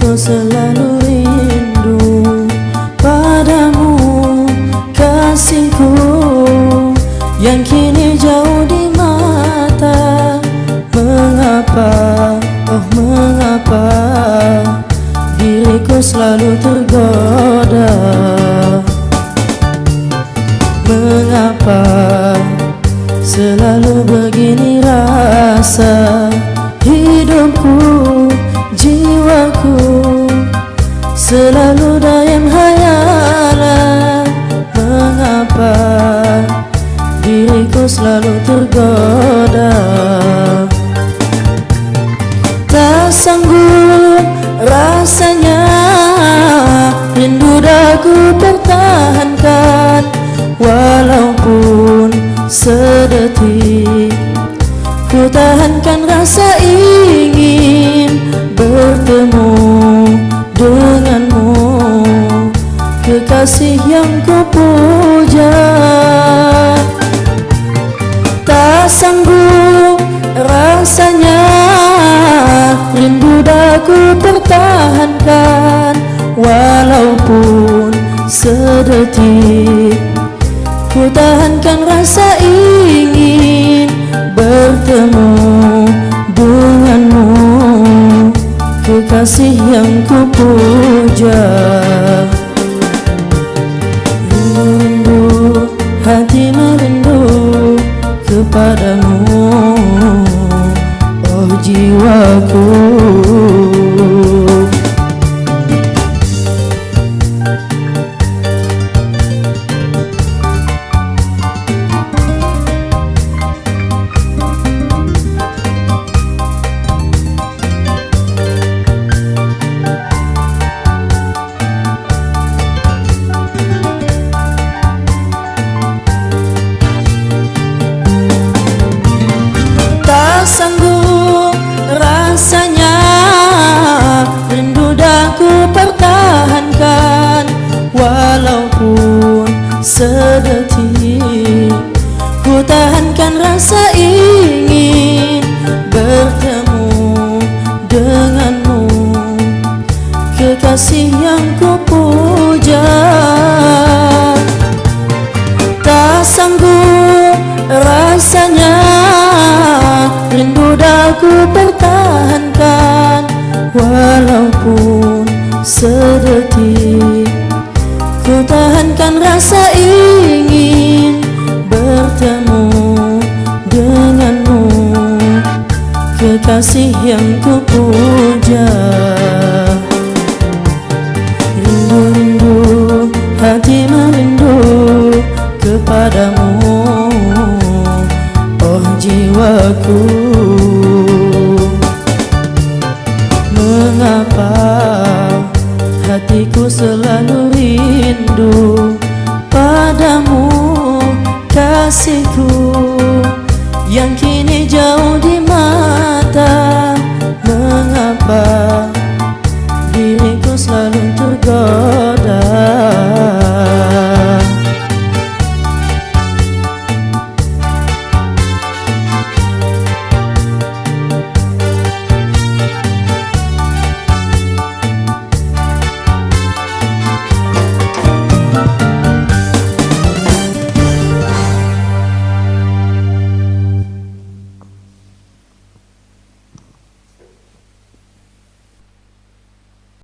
Diriku selalu rindu padamu, kasihku yang kini jauh di mata. Mengapa, oh mengapa diriku selalu tergoda? Mengapa selalu begini rasa hidupku, jiwaku selalu dayang hayalan. Mengapa diriku selalu tergoda? Tak sanggup rasanya rindu daku pertahankan, walaupun sedetik ku tahankan rasa ingin bertemu denganmu, kekasih yang ku puja. Tak sanggup rasanya rindu daku pertahankan, walaupun sedetik ku tahankan rasa ingin bertemu denganmu, kekasih yang ku puja. Rindu, hati merindu kepadamu, oh jiwaku. Sanggup rasanya rindu daku pertahankan, walaupun sedetik ku tahankan rasa ingin bertemu denganmu, kekasih yang ku puja. Tak sanggup rasanya rindu daku pertahankan, walaupun sedetik ku tahankan rasa ingin bertemu denganmu, kekasih yang ku puja. Rindu-rindu, hati merindu kepadamu, oh jiwaku.